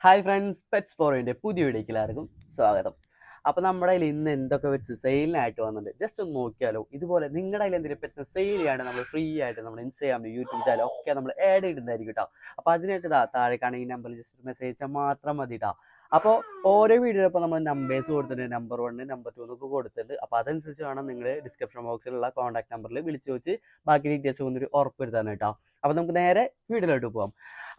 Hi friends, pets ഫോറിൻ്റെ പുതിയ വീഡിയോയ്ക്ക് എല്ലാവർക്കും സ്വാഗതം. അപ്പോൾ നമ്മുടെ കയ്യിൽ ഇന്ന് എന്തൊക്കെ പെറ്റ്സ് സെയിലിനായിട്ട് വന്നിട്ടുണ്ട് ജസ്റ്റ് ഒന്ന് നോക്കിയാലോ. ഇതുപോലെ നിങ്ങളുടെ കയ്യിൽ എന്തെങ്കിലും പെറ്റ്സ് സെയിൽ ചെയ്യാണ്ട് നമ്മൾ ഫ്രീ ആയിട്ട് നമ്മുടെ ഇൻസ്റ്റാഗ്രാമിൽ യൂട്യൂബ് ചാനൽ ഒക്കെ നമ്മൾ ആഡ് ഇടുന്നതായിരിക്കും കേട്ടോ. അപ്പോൾ അതിനായിട്ട് താഴെ കാണുന്ന ഈ നമ്പറിൽ ജസ്റ്റ് മെസ്സേജ് അയച്ചാൽ മാത്രം മതി കേട്ടോ. അപ്പോൾ ഓരോ വീഡിയോയിലപ്പോൾ നമ്മൾ നമ്പേഴ്സ് കൊടുത്തിട്ടുണ്ട്, നമ്പർ 1 നമ്പർ 2 എന്നൊക്കെ കൊടുത്തിട്ടുണ്ട്. അപ്പോൾ അതനുസരിച്ച് വേണം നിങ്ങൾ ഡിസ്ക്രിപ്ഷൻ ബോക്സിലുള്ള കോൺടാക്ട് നമ്പറിൽ വിളിച്ച് വെച്ച് ബാക്കി ഡീറ്റെയിൽസ് ഒന്നൊരു ഉറപ്പ് വരുത്താൻ കേട്ടോ. അപ്പോൾ നമുക്ക് നേരെ വീഡിയോയിലോട്ട് പോകാം.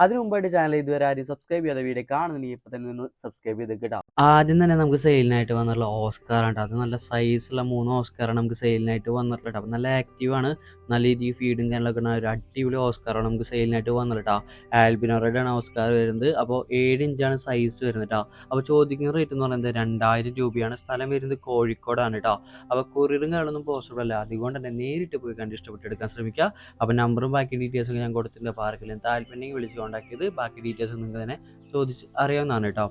അതിന് മുമ്പായിട്ട് ചാനൽ ഇതുവരെ ആരും സബ്സ്ക്രൈബ് ചെയ്യാതെ വീഡിയോ കാണുന്നില്ല, ഇപ്പം തന്നെ ഒന്ന് സബ്സ്ക്രൈബ് ചെയ്ത് കേട്ടോ. ആദ്യം തന്നെ നമുക്ക് സെയിലിനായിട്ട് വന്നിട്ടുള്ള ഓസ്കാറാണ്. അത് നല്ല സൈസുള്ള 3 ഓസ്കാറാണ് നമുക്ക് സെയിലിനായിട്ട് വന്നിട്ടുള്ളത്. അപ്പോൾ നല്ല ആക്റ്റീവാണ്, നല്ല രീതിയിൽ ഫീഡും കാര്യങ്ങളൊക്കെ ഒരു അടിപൊളി ഓസ്കാറാണ് നമുക്ക് സെയിലിനായിട്ട് വന്നിട്ട് കേട്ടോ. ആൽബിനോ റെഡ് ആണ് ഓസ്കാർ വരുന്നത്. അപ്പോൾ 7 ഇഞ്ചാണ് സൈസ് വരുന്നത് കേട്ടോ. അപ്പോൾ ചോദിക്കുന്ന റേറ്റ് എന്ന് പറയുന്നത് 2000 രൂപയാണ്. സ്ഥലം വരുന്നത് കോഴിക്കോടാണ് കേട്ടോ. അപ്പോൾ കൊറിയറും കാര്യങ്ങളൊന്നും പോസിബിൾ അല്ല, അതുകൊണ്ട് തന്നെ നേരിട്ട് പോയി കണ്ട് ഇഷ്ടപ്പെട്ട് എടുക്കാൻ ശ്രമിക്കുക. അപ്പോൾ നമ്പറും ബാക്കി ഡീറ്റെയിൽസും ഞാൻ കൊടുത്തിട്ടുണ്ട്. അപ്പോൾ ആർക്കെങ്കിലും താല്പര്യം വിളിച്ച് കോൺടാക്ട് ചെയ്ത് ബാക്കി ഡീറ്റെയിൽസ് നിങ്ങൾക്ക് തന്നെ ചോദിച്ച് അറിയാവുന്നതാണ് കേട്ടോ.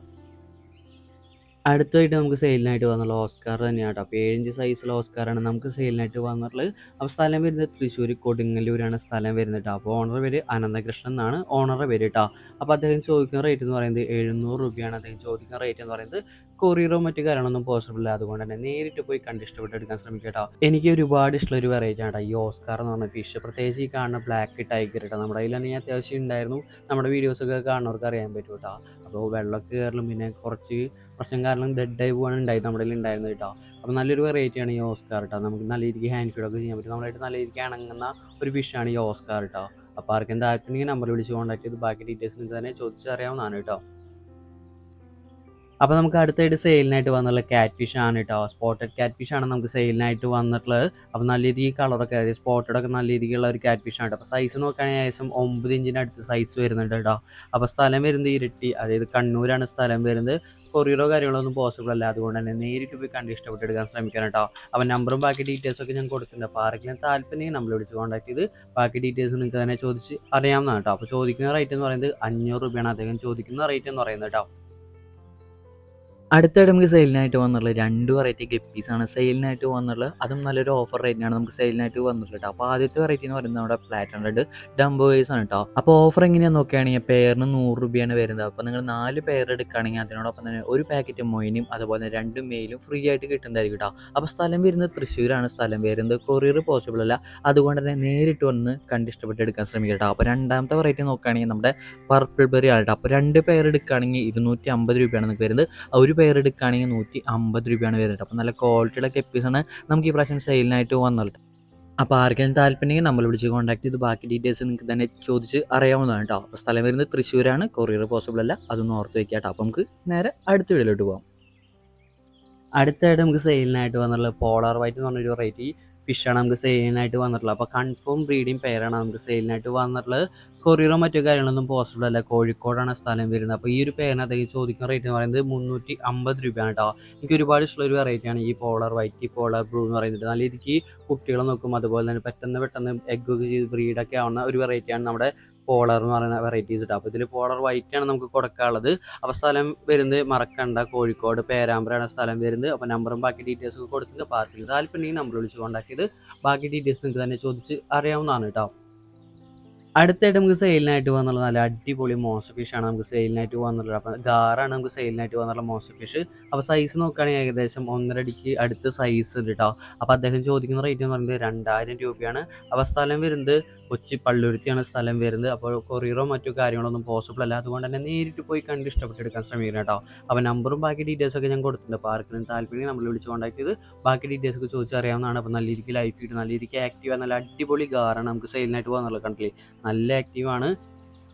അടുത്തായിട്ട് നമുക്ക് സെയിലിനായിട്ട് വന്നുള്ള ഓസ്കാർ തന്നെയാണ് കേട്ടോ. അപ്പോൾ 7 ഇഞ്ച് സൈസുള്ള ഓസ്കാറാണ് നമുക്ക് സെയിലിനായിട്ട് വന്നിട്ടുള്ളത്. അപ്പോൾ സ്ഥലം വരുന്നത് തൃശ്ശൂർ കൊടുങ്ങല്ലൂരാണ് സ്ഥലം വരുന്നത് കേട്ടോ. അപ്പോൾ ഓണർ പേര് അനന്തകൃഷ്ണൻ എന്നാണ് ഓണറുടെ പേര് കേട്ടോ. അപ്പോൾ അദ്ദേഹം ചോദിക്കുന്ന റേറ്റ് എന്ന് പറയുന്നത് 700 രൂപയാണ് അദ്ദേഹം ചോദിക്കുന്ന റേറ്റ് എന്ന് പറയുന്നത്. കൊറിയറോ മറ്റു കാര്യങ്ങളൊന്നും പോസിബിൾ അല്ല, അതുകൊണ്ട് തന്നെ നേരിട്ട് പോയി കണ്ട് ഇഷ്ടപ്പെട്ട് എടുക്കാൻ ശ്രമിക്കുക കേട്ടോ. എനിക്ക് ഒരുപാട് ഇഷ്ടമുള്ള ഒരു വെറൈറ്റി ആണ് കേട്ടോ ഈ ഓസ്കാർ എന്ന് പറഞ്ഞ ഫിഷ്. പ്രത്യേകിച്ച് ഈ കാണുന്ന ബ്ലാക്ക് ടൈഗർ കേട്ടോ. നമ്മുടെ കയ്യിൽ തന്നെ അത്യാവശ്യം ഉണ്ടായിരുന്നു, നമ്മുടെ വീഡിയോസൊക്കെ കാണുന്നവർക്ക് അറിയാൻ പറ്റും കേട്ടോ. അപ്പോൾ വെള്ളമൊക്കെ കയറലും പിന്നെ കുറച്ച് പ്രശ്നം കാരണം ഡെഡായി പോകാൻ ഉണ്ടായിരുന്നു നമ്മുടെ കയ്യിൽ ഉണ്ടായിരുന്നു കേട്ടോ. അപ്പോൾ നല്ലൊരു വെറൈറ്റിയാണ് ഈ ഓസ്കാർ കേട്ടോ. നമുക്ക് നല്ല രീതിക്ക് ഹാൻഡ് ഫീഡൊക്കെ ചെയ്യാൻ പറ്റും, നമ്മളായിട്ട് നല്ല രീതിക്ക് ഇണങ്ങുന്ന ഒരു ഫിഷാണ് ഈ ഓസ്കാർ കേട്ടോ. അപ്പോൾ ആർക്കും താല്പര്യം നമ്പർ വിളിച്ച് കോൺടാക്ട് ചെയ്ത് ബാക്കി ഡീറ്റെയിൽസ് നിങ്ങൾക്ക് തന്നെ ചോദിച്ചറിയാവുന്നതാണ് കേട്ടോ. അപ്പോൾ നമുക്ക് അടുത്തായിട്ട് സെയിലിനായിട്ട് വന്നിട്ടുള്ള ക്യാറ്റ് ഫിഷ് ആണ് കേട്ടോ. സ്പോട്ടഡ് ക്യാറ്റ് ഫിഷ് ആണ് നമുക്ക് സെയിലിനായിട്ട് വന്നിട്ടുള്ളത്. അപ്പോൾ നല്ല രീതിക്ക് കളറൊക്കെ സ്പോട്ടഡ് ഒക്കെ നല്ല രീതിക്കുള്ള ഒരു ക്യാറ്റ് ഫിഷ് ആണ് കേട്ടോ. അപ്പോൾ സൈസ് നോക്കുകയാണെങ്കിൽ ഏകദേശം 9 ഇഞ്ചിൻ്റെ അടുത്ത് സൈസ് വരുന്നുണ്ട് കേട്ടോ. അപ്പോൾ സ്ഥലം വരുന്നത് ഇരിട്ടി, അതായത് കണ്ണൂരാണ് സ്ഥലം വരുന്നത്. കൊറിയറോ കാര്യങ്ങളൊന്നും പോസിബിൾ അല്ല, അതുകൊണ്ട് തന്നെ നേരിട്ട് പോയി കണ്ട് ഇഷ്ടപ്പെട്ട് എടുക്കാൻ ശ്രമിക്കണം കേട്ടോ. അപ്പോൾ നമ്പറും ബാക്കി ഡീറ്റെയിൽസൊക്കെ ഞാൻ കൊടുത്തിട്ടുണ്ട്. അപ്പോൾ ആരെങ്കിലും താല്പര്യം നമ്മൾ വിളിച്ച് കോൺടാക്ട് ചെയ്ത് ബാക്കി ഡീറ്റെയിൽസ് നിങ്ങൾക്ക് തന്നെ ചോദിച്ച് അറിയാവുന്നതാണ് കേട്ടോ. അപ്പോൾ ചോദിക്കുന്ന റേറ്റ് എന്ന് പറയുന്നത് 500 രൂപയാണ് അദ്ദേഹം ചോദിക്കുന്ന റേറ്റ് എന്ന് പറയുന്നത് കേട്ടോ. അടുത്തായിട്ട് നമുക്ക് സെയിലിനായിട്ട് വന്നിട്ടുള്ള 2 വെറൈറ്റി ഗപ്പീസാണ് സെയിലിനായിട്ട് വന്നിട്ടുള്ളത്. അതും നല്ലൊരു ഓഫർ റേറ്റിനാണ് നമുക്ക് സെയിലിനായിട്ട് വന്നിട്ടുള്ളത് കേട്ടോ. അപ്പോൾ ആദ്യത്തെ വെറൈറ്റി എന്ന് പറയുന്നത് നമ്മുടെ പ്ലാറ്റിനം റെഡ് ഡംബോയ്സ് ആണ് കേട്ടോ. അപ്പോൾ ഓഫർ എങ്ങനെയാണെന്ന് നോക്കുകയാണെങ്കിൽ പെയറിന് 100 രൂപയാണ് വരുന്നത്. അപ്പോൾ നിങ്ങൾ 4 പെയർ എടുക്കുകയാണെങ്കിൽ അതിനോടൊപ്പം തന്നെ ഒരു പാക്കറ്റ് മൊയിനും അതുപോലെ തന്നെ 2 മെയിലും ഫ്രീ ആയിട്ട് കിട്ടുന്നതായിരിക്കും കേട്ടോ. അപ്പോൾ സ്ഥലം വരുന്നത് തൃശ്ശൂരാണ് സ്ഥലം വരുന്നത്. കൊറിയർ പോസിബിൾ അല്ല, അതുകൊണ്ട് തന്നെ നേരിട്ട് വന്ന് കണ്ട് ഇഷ്ടപ്പെട്ട് എടുക്കാൻ ശ്രമിക്കുക കേട്ടോ. അപ്പോൾ രണ്ടാമത്തെ വെറൈറ്റി നോക്കുകയാണെങ്കിൽ നമ്മുടെ പർപ്പിൾ ബെറി ആണ് കേട്ടോ. അപ്പോൾ 2 പെയർ എടുക്കുകയാണെങ്കിൽ 250 രൂപയാണ് നിങ്ങൾക്ക് വരുന്നത്. ഒരു പെയർ എടുക്കുകയാണെങ്കിൽ 150 രൂപയാണ് വരുന്നത്. അപ്പോൾ നല്ല ക്വാളിറ്റിയുള്ള കെപ്പീസാണ് നമുക്ക് ഈ പ്രാവശ്യം സെയിലിനായിട്ട് വന്നത്. അപ്പോൾ ആർക്കെങ്കിലും താല്പര്യം നമ്മൾ വിളിച്ച് കോൺടാക്ട് ചെയ്ത് ബാക്കി ഡീറ്റെയിൽസ് നിങ്ങൾക്ക് തന്നെ ചോദിച്ച് അറിയാവുന്നതാണ് കേട്ടോ. അപ്പോൾ സ്ഥലം വരുന്നത് തൃശ്ശൂരാണ്, കൊറിയർ പോസിബിൾ അല്ല, അതൊന്ന് ഓർത്ത് വയ്ക്കുക കേട്ടോ. അപ്പോൾ നമുക്ക് നേരെ അടുത്ത വീഡിയോയിലോട്ട് പോകാം. അടുത്തായിട്ട് നമുക്ക് സെയിലിനായിട്ട് വന്നിട്ടുള്ള പോളാർ വൈറ്റ് എന്ന് പറഞ്ഞൊരു വെറൈറ്റി ഫിഷാണ് നമുക്ക് സെയിലിനായിട്ട് വന്നിട്ടുള്ളത്. അപ്പോൾ കൺഫേം ബ്രീഡിങ് പെയറാണ് നമുക്ക് സെയിലിനായിട്ട് വന്നിട്ടുള്ളത്. കൊറിയറോ മറ്റു കാര്യങ്ങളൊന്നും പോസിബിൾ അല്ല, കോഴിക്കോടാണ് സ്ഥലം വരുന്നത്. അപ്പോൾ ഈ ഒരു പേരിന് അദ്ദേഹം ചോദിക്കുന്ന റേറ്റ് എന്ന് പറയുന്നത് 350 രൂപയാണ് കേട്ടോ. എനിക്ക് ഒരുപാട് ഇഷ്ടമുള്ള ഒരു വെറൈറ്റിയാണ് ഈ പോളാർ വൈറ്റ്, പോളാർ ബ്ലൂ എന്ന് പറയുന്നത്. നല്ല രീതിക്ക് കുട്ടികളെ നോക്കും, അതുപോലെ തന്നെ പെട്ടെന്ന് എഗ്ഗൊക്കെ ചെയ്ത് ബ്രീഡൊക്കെ ആവുന്ന ഒരു വെറൈറ്റിയാണ് നമ്മുടെ പോളർ എന്ന് പറയുന്ന വെറൈറ്റീസ് കേട്ടോ. അപ്പോൾ ഇതിൽ പോളർ വൈറ്റ് ആണ് നമുക്ക് കൊടുക്കാനുള്ളത്. അപ്പോൾ സ്ഥലം വരുന്നത് മറക്കണ്ട, കോഴിക്കോട് പേരാമ്പ്രയാണ് സ്ഥലം വരുന്നത്. അപ്പോൾ നമ്പറും ബാക്കി ഡീറ്റെയിൽസും കൊടുത്തിട്ട് പാർക്കിൽ താല്പര്യം നമ്പർ വിളിച്ച് കോൺടാക്ട് ചെയ്ത് ബാക്കി ഡീറ്റെയിൽസ് നിങ്ങൾക്ക് തന്നെ ചോദിച്ച് അറിയാവുന്നതാണ് കേട്ടോ. അടുത്തായിട്ട് നമുക്ക് സെയിലിനായിട്ട് വന്നുള്ള നല്ല അടിപൊളി മോൺസ്റ്റർ ഫിഷാണ് നമുക്ക് സെയിലിനായിട്ട് വന്നിട്ടുള്ളത്. അപ്പോൾ ഗാറാണ് നമുക്ക് സെയിലിനായിട്ട് വന്നുള്ള മോൺസ്റ്റർ ഫിഷ്. അപ്പോൾ സൈസ് നോക്കുകയാണെങ്കിൽ ഏകദേശം 1.5 അടിക്ക് അടുത്ത് സൈസ് ഉണ്ട് കേട്ടോ. അപ്പോൾ അദ്ദേഹം ചോദിക്കുന്ന റേറ്റ് എന്ന് പറയുന്നത് 2000 രൂപയാണ്. അപ്പോൾ സ്ഥലം വരുന്നത് കൊച്ചി പള്ളുരുത്തിയാണ് സ്ഥലം വരുന്നത്. അപ്പോൾ കൊറിയറോ മറ്റു കാര്യങ്ങളൊന്നും പോസിബിൾ അല്ല, അതുകൊണ്ട് തന്നെ നേരിട്ട് പോയി കണ്ട് ഇഷ്ടപ്പെട്ടെടുക്കാൻ ശ്രമിക്കണം കേട്ടോ. അപ്പോൾ നമ്പറും ബാക്കി ഡീറ്റെയിൽസൊക്കെ ഞാൻ കൊടുത്തിട്ടുണ്ട്. അപ്പോൾ ആർക്കെങ്കിലും താല്പര്യം നമ്മൾ വിളിച്ച് കോൺടാക്ട് ചെയ്ത് ബാക്കി ഡീറ്റെയിൽസൊക്കെ ചോദിച്ച് അറിയാവുന്നതാണ്. അപ്പോൾ നല്ല രീതിക്ക് ലൈഫ് കിട്ടും, നല്ല രീതിക്ക് ആക്റ്റീവ്, നല്ല അടിപൊളി ഗാറാണ് നമുക്ക് സെയിലിനായിട്ട് വന്നുള്ളത്. കണ്ടില്ലേ, നല്ല ആക്റ്റീവാണ്.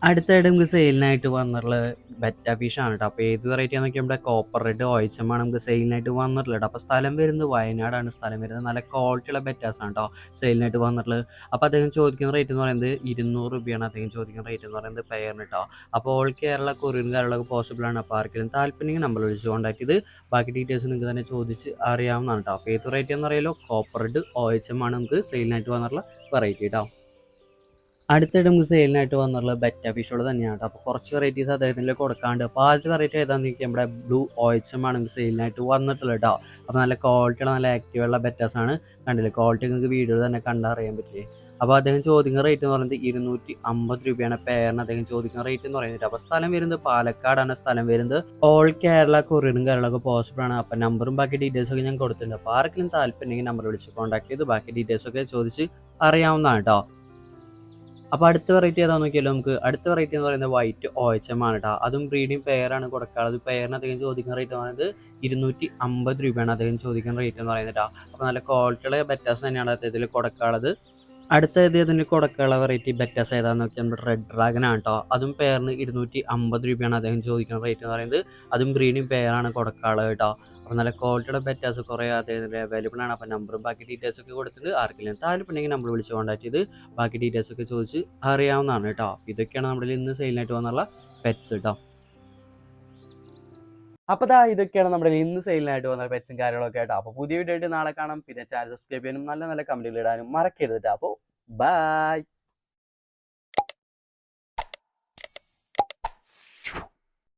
അടുത്തായിട്ട് നമുക്ക് സെയിലിനായിട്ട് വന്നിട്ടുള്ളത് ബെറ്റ ഫിഷാണ് കേട്ടോ. അപ്പോൾ ഏത് വെറൈറ്റി ആണെന്ന് നോക്കിയാൽ നമ്മുടെ കോപ്പർ റെഡ് ഓയിച്ചമാണ് നമുക്ക് സെയിലിനായിട്ട് വന്നിട്ടുള്ളത്. അപ്പോൾ സ്ഥലം വരുന്നത് വയനാടാണ് സ്ഥലം വരുന്നത്. നല്ല ക്വാളിറ്റിയുള്ള ബെറ്റാസാണ് കേട്ടോ സെയിലിനായിട്ട് വന്നിട്ടുള്ളത്. അപ്പോൾ അദ്ദേഹം ചോദിക്കുന്ന റേറ്റ് എന്ന് പറയുന്നത് 200 രൂപയാണ് അദ്ദേഹം ചോദിക്കുന്ന റേറ്റ് എന്ന് പറയുന്നത് പെയറിന് കേട്ടോ. അപ്പോൾ ഓൾ കേരള കൊറിയറും കാര്യങ്ങളൊക്കെ പോസിബിൾ ആണ്. അപ്പോൾ ആർക്കെങ്കിലും താല്പര്യം നമ്മൾ വിളിച്ച് കോൺടാക്ട് ചെയ്ത് ബാക്കി ഡീറ്റെയിൽസ് നിങ്ങൾക്ക് തന്നെ ചോദിച്ച് അറിയാവുന്നതാണ് കേട്ടോ. അപ്പോൾ ഏത് വെറൈറ്റി എന്ന് അറിയാലോ, കോപ്പർ റെഡ് ഓയിച്ചമാണ് നമുക്ക് സെയിലിനായിട്ട് വന്നിട്ടുള്ള വെറൈറ്റി കേട്ടോ. അടുത്തായിട്ട് നമുക്ക് സെയിലിനായിട്ട് വന്നിട്ടുള്ള ബെറ്റ ഫിഷോട് തന്നെയാണ് കേട്ടോ. അപ്പോൾ കുറച്ച് വെറൈറ്റീസ് അദ്ദേഹത്തിൻ്റെ കൊടുക്കാണ്ട്. അപ്പോൾ ആദ്യത്തെ വെറൈറ്റി ഏതാണെന്ന് ചോദിച്ചാൽ നമ്മുടെ ബ്ലൂ ഓയിച്ചമാണ് നമുക്ക് സെയിലിനായിട്ട് വന്നിട്ടുള്ളത് കേട്ടോ. അപ്പോൾ നല്ല ക്വാളിറ്റിയുള്ള നല്ല ആക്റ്റീവുള്ള ബെറ്റാസാണ്. കണ്ടില്ലേ, ക്വാളിറ്റി നിങ്ങൾക്ക് വീഡിയോയിൽ തന്നെ കണ്ടറിയാൻ പറ്റില്ലേ. അപ്പോൾ അദ്ദേഹം ചോദിക്കുന്ന റേറ്റ് എന്ന് പറയുന്നത് 250 രൂപയാണ് പെയറിന് അദ്ദേഹം ചോദിക്കുന്ന റേറ്റ് എന്ന് പറയുന്നത്. അപ്പോൾ സ്ഥലം വരുന്നത് പാലക്കാടാണ്. സ്ഥലം വരുന്നത് ഓൾ കേരള കൊറിയറും കാര്യങ്ങളൊക്കെ പോസിബിൾ ആണ്. അപ്പോൾ നമ്പറും ബാക്കി ഡീറ്റെയിൽസ് ഒക്കെ ഞാൻ കൊടുത്തിട്ടുണ്ട്. അപ്പോൾ ആർക്കെങ്കിലും താല്പര്യം ഉണ്ടെങ്കിൽ നമ്പർ വിളിച്ച് കോൺടാക്ട് ചെയ്ത് ബാക്കി ഡീറ്റെയിൽസ് ഒക്കെ ചോദിച്ച് അറിയാവുന്നതാണ് കേട്ടോ. അപ്പോൾ അടുത്ത വെറൈറ്റി ഏതാണെന്ന് നോക്കിയാലോ നമുക്ക്. അടുത്ത വെറൈറ്റി എന്ന് പറയുന്നത് വൈറ്റ് OHM ആണ് കേട്ടോ. അതും ബ്രീഡിംഗ് പെയറാണ് കൊടുക്കാനുള്ളത്. പെയറിന് അദ്ദേഹം ചോദിക്കുന്ന റേറ്റ് എന്ന് പറയുന്നത് 250 രൂപയാണ് അദ്ദേഹം ചോദിക്കുന്ന റേറ്റ് എന്ന് പറയുന്നത് കേട്ടോ. അപ്പോൾ നല്ല ക്വാളിറ്റിയുള്ള ബെറ്റാസ് തന്നെയാണ് അദ്ദേഹത്തിൽ കൊടുക്കാനുള്ളത്. അടുത്ത ഇതിന് കൊടുക്കാനുള്ള വെറൈറ്റി ബെറ്റാസ് ഏതാണെന്ന് നോക്കിയാൽ നമ്മുടെ റെഡ് ഡ്രാഗൺ ആണ് കേട്ടോ. അതും പെയറിന് 250 രൂപയാണ് അദ്ദേഹം ചോദിക്കുന്ന റേറ്റ് എന്ന് പറയുന്നത്. അതും ബ്രീഡിംഗ് പെയറാണ് കൊടുക്കാനുള്ളത് കേട്ടോ. അപ്പോൾ നല്ല ക്വാളിറ്റിയുടെ ബെറ്റാസ് കുറേ അദ്ദേഹത്തിൽ അവൈലബിൾ ആണ്. അപ്പോൾ നമ്പറും ബാക്കി ഡീറ്റെയിൽസ് ഒക്കെ കൊടുത്തിട്ട് ആർക്കെങ്കിലും താല്പര്യമുണ്ടെങ്കിൽ നമ്പർ വിളിച്ച് കോൺടാക്ട് ചെയ്ത് ബാക്കി ഡീറ്റെയിൽസ് ഒക്കെ ചോദിച്ച് അറിയാവുന്നതാണ് കേട്ടോ. ഇതൊക്കെയാണ് നമ്മുടെ ഇന്ന് സെയിലിനായിട്ട് വന്നുള്ള പെറ്റ്സ് കേട്ടോ. അപ്പോൾ ഇതൊക്കെയാണ് നമ്മുടെ ഇന്ന് സെയിലിനായിട്ട് വന്ന പെറ്റ്സും കാര്യങ്ങളൊക്കെ കേട്ടോ. അപ്പോൾ പുതിയ വീഡിയോ ആയിട്ട് നാളെ കാണാം. പിന്നെ ചാനൽ സബ്സ്ക്രൈബ് ചെയ്യാനും നല്ല നല്ല കമന്റുകൾ ഇടാനും മറക്കരുത് കേട്ടോ. അപ്പോൾ ബൈ.